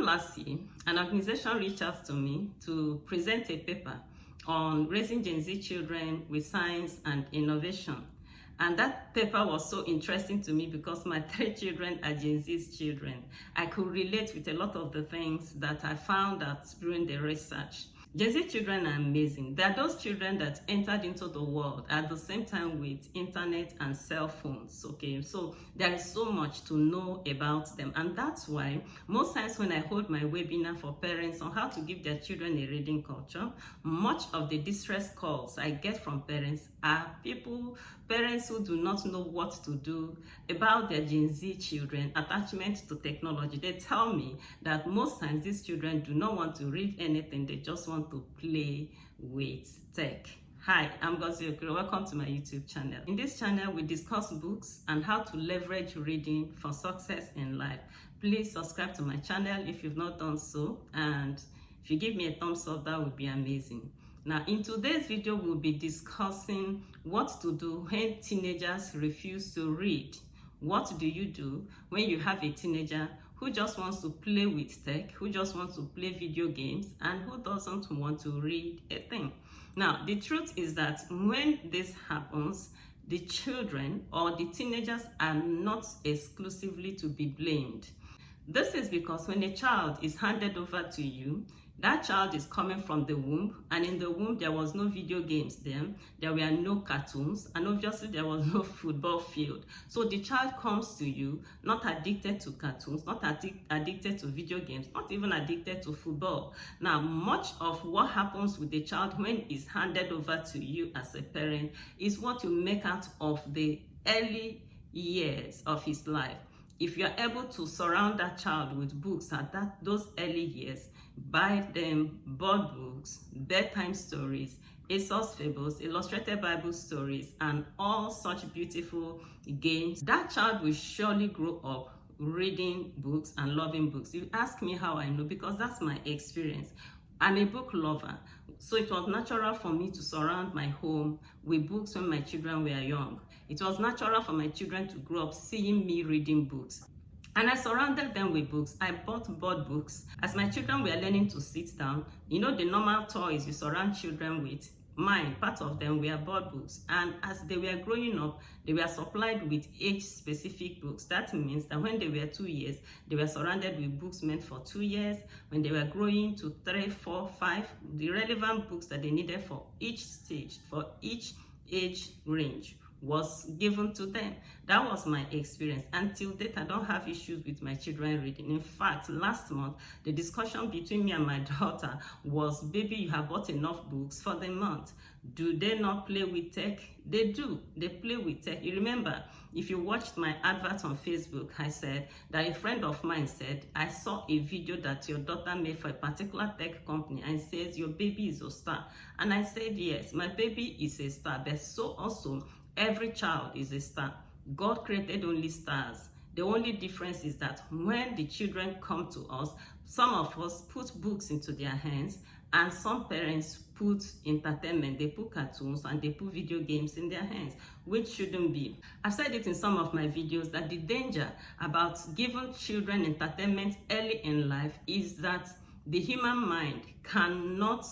last year, an organization reached out to me to present a paper on raising Gen Z children with science and innovation. And that paper was so interesting to me because my 3 children are Gen Z's children. I could relate with a lot of the things that I found out during the research. Gen Z children are amazing. They are those children that entered into the world at the same time with internet and cell phones, okay? So there is so much to know about them. And that's why most times when I hold my webinar for parents on how to give their children a reading culture, much of the distress calls I get from parents are parents who do not know what to do about their Gen Z children, attachment to technology. They tell me that most times these children do not want to read anything, they just want to play with tech. Hi, I'm Ngozi Okoro. Welcome to my YouTube channel. In this channel, we discuss books and how to leverage reading for success in life. Please subscribe to my channel if you've not done so, and if you give me a thumbs up, that would be amazing. Now, in today's video, we'll be discussing what to do when teenagers refuse to read. What do you do when you have a teenager who just wants to play with tech, who just wants to play video games, and who doesn't want to read a thing? Now, the truth is that when this happens, the children or the teenagers are not exclusively to be blamed. This is because when a child is handed over to you, that child is coming from the womb, and in the womb there was no video games then, there were no cartoons, and obviously there was no football field. So the child comes to you not addicted to cartoons, not addicted to video games, not even addicted to football. Now, much of what happens with the child when it's handed over to you as a parent is what you make out of the early years of his life. If you're able to surround that child with books at those early years, buy them board books, bedtime stories, Aesop's fables, illustrated Bible stories, and all such beautiful games, that child will surely grow up reading books and loving books. You ask me how I know, because that's my experience. I'm a book lover, so it was natural for me to surround my home with books when my children were young. It was natural for my children to grow up seeing me reading books. And I surrounded them with books. I bought board books. As my children were learning to sit down, you know the normal toys you surround children with, mine, part of them were board books. And as they were growing up, they were supplied with age-specific books. That means that when they were 2 years, they were surrounded with books meant for 2 years. When they were growing to 3, 4, 5, the relevant books that they needed for each stage, for each age range, was given to them. That was my experience. Until date, I don't have issues with my children reading. In fact, last month, the discussion between me and my daughter was, baby, you have bought enough books for the month. Do they not play with tech? They do. They play with tech. You remember, if you watched my advert on Facebook, I said that a friend of mine said, I saw a video that your daughter made for a particular tech company and says your baby is a star. And I said, yes, my baby is a star, but so also every child is a star. God created only stars. The only difference is that when the children come to us, some of us put books into their hands, and some parents put entertainment. They put cartoons and they put video games in their hands, which shouldn't be. I've said it in some of my videos that the danger about giving children entertainment early in life is that the human mind cannot,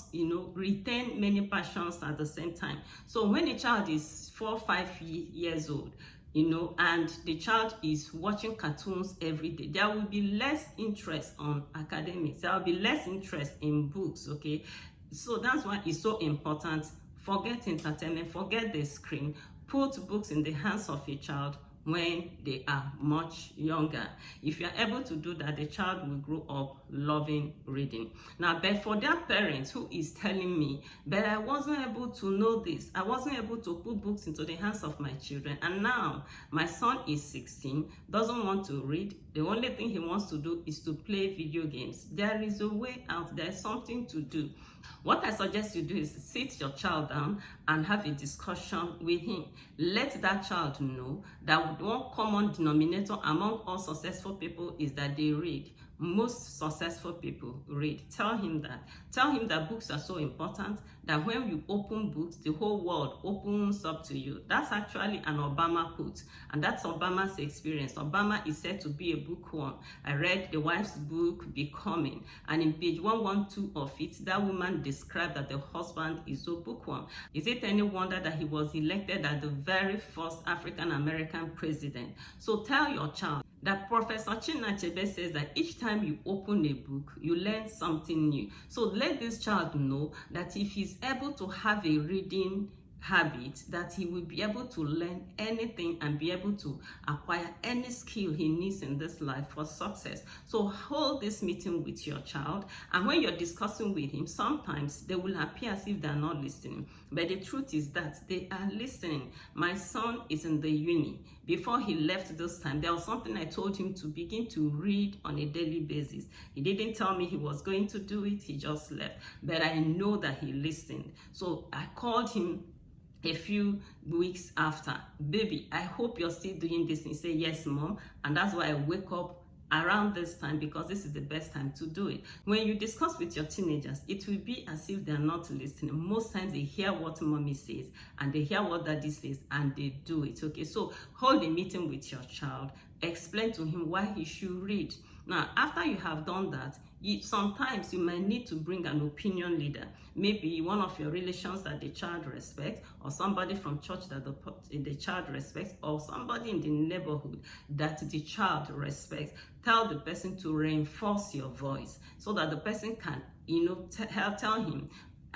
retain many passions at the same time. So when a child is 4 or 5 years old, and the child is watching cartoons every day, there will be less interest on academics. There will be less interest in books, okay? So that's why it's so important. Forget entertainment, forget the screen. Put books in the hands of a child when they are much younger. If you are able to do that, the child will grow up loving reading. Now, but for that parent who is telling me, but I wasn't able to know this, I wasn't able to put books into the hands of my children, and now my son is 16, doesn't want to read, the only thing he wants to do is to play video games. There is a way out, there's something to do. What I suggest you do is sit your child down and have a discussion with him. Let that child know that one common denominator among all successful people is that they read. most successful people read. Tell him that. Tell him that books are so important that when you open books, the whole world opens up to you. That's actually an Obama quote, and that's Obama's experience. Obama is said to be a bookworm. I read the wife's book, Becoming, and in page 112 of it, that woman described that the husband is a bookworm. Is it any wonder that he was elected as the very first African-American president? So tell your child that Professor Chinua Achebe says that each time you open a book, you learn something new. So let this child know that if he's able to have a reading habit, that he will be able to learn anything and be able to acquire any skill he needs in this life for success. So hold this meeting with your child, and when you're discussing with him, sometimes they will appear as if they're not listening, but the truth is that they are listening. My son is in the uni. Before he left this time, there was something I told him to begin to read on a daily basis. He didn't tell me he was going to do it, he just left, but I know that he listened. So I called him a few weeks after. Baby, I hope you're still doing this. And he said, yes, mom. And that's why I wake up around this time, because this is the best time to do it. When you discuss with your teenagers, it will be as if they're not listening. Most times they hear what mommy says and they hear what daddy says and they do it. Okay, so hold a meeting with your child, explain to him why he should read. Now, after you have done that, sometimes you might need to bring an opinion leader, maybe one of your relations that the child respects, or somebody from church that the child respects, or somebody in the neighborhood that the child respects. Tell the person to reinforce your voice so that the person can, tell him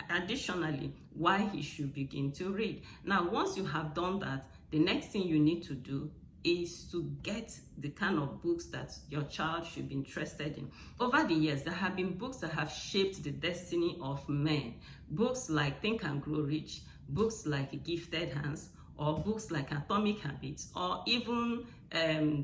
additionally why he should begin to read. Now, once you have done that, the next thing you need to do is to get the kind of books that your child should be interested in. Over the years, there have been books that have shaped the destiny of men. Books like Think and Grow Rich, books like Gifted Hands, or books like Atomic Habits, or even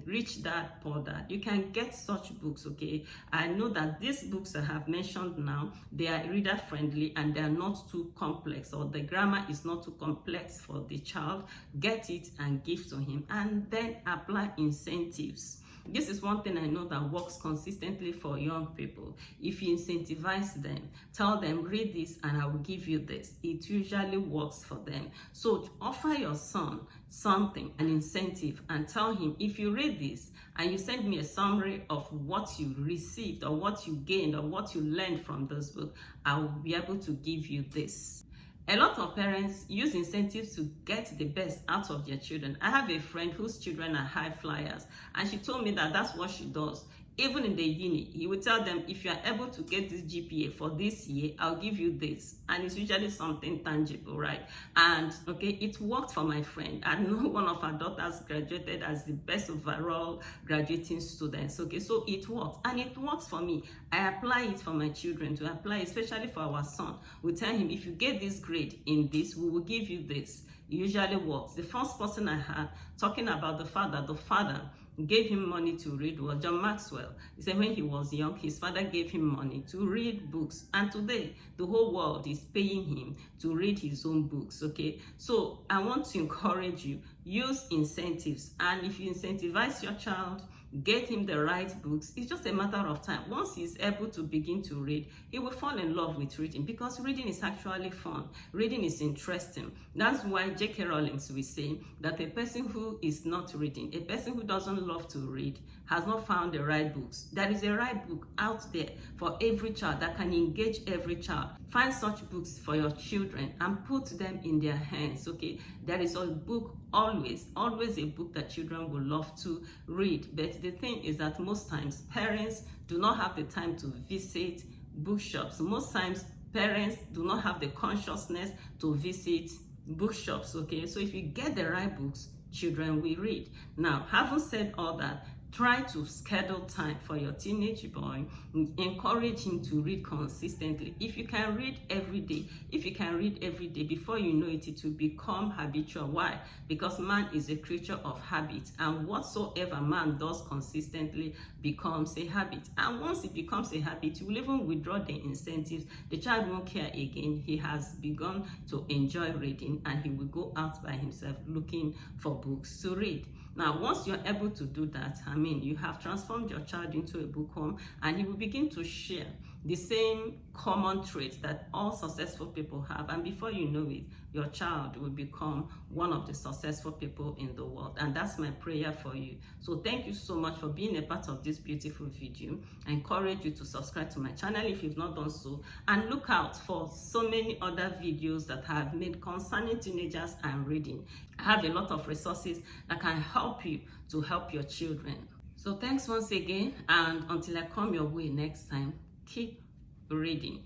Rich Dad, Poor Dad. You can get such books, okay? I know that these books I have mentioned now, they are reader friendly and they are not too complex, or the grammar is not too complex for the child. Get it and give to him, and then apply incentives. This is one thing I know that works consistently for young people. If you incentivize them, tell them, read this and I will give you this, it usually works for them. So offer your son something, an incentive, and tell him, if you read this and you send me a summary of what you received or what you gained or what you learned from this book, I will be able to give you this. A lot of parents use incentives to get the best out of their children. I have a friend whose children are high flyers, and she told me that that's what she does. Even in the uni, he would tell them, if you are able to get this GPA for this year, I'll give you this. And it's usually something tangible, right? And okay, it worked for my friend. I know one of her daughters graduated as the best overall graduating students. Okay, so it works, and it works for me. I apply it for my children to apply, especially for our son. We tell him, if you get this grade in this, we will give you this. It usually works. The first person I had talking about the father gave him money to read was John Maxwell. He said when he was young, his father gave him money to read books. And today, the whole world is paying him to read his own books, okay? So I want to encourage you, use incentives. And if you incentivize your child, get him the right books, it's just a matter of time. Once he's able to begin to read, he will fall in love with reading, because reading is actually fun. Reading is interesting. That's why J.K. Rowling will say that a person who is not reading, a person who doesn't love to read, has not found the right books. There is a right book out there for every child that can engage every child. Find such books for your children and put them in their hands, okay? There is a book, always a book that children will love to read. But the thing is that most times parents do not have the time to visit bookshops. Most times parents do not have the consciousness to visit bookshops, okay? So if you get the right books, children will read. Now, having said all that, try to schedule time for your teenage boy. Encourage him to read consistently. If you can read every day, before you know it, it will become habitual. Why? Because man is a creature of habit, and whatsoever man does consistently becomes a habit. And once it becomes a habit, you will even withdraw the incentives. The child won't care again. He has begun to enjoy reading, and he will go out by himself looking for books to read. Now, once you're able to do that, I mean, you have transformed your child into a bookworm, and he will begin to share the same common traits that all successful people have. And before you know it, your child will become one of the successful people in the world. And that's my prayer for you. So thank you so much for being a part of this beautiful video. I encourage you to subscribe to my channel if you've not done so, and look out for so many other videos that I have made concerning teenagers and reading. I have a lot of resources that can help you to help your children. So thanks once again, and until I come your way next time, keep reading.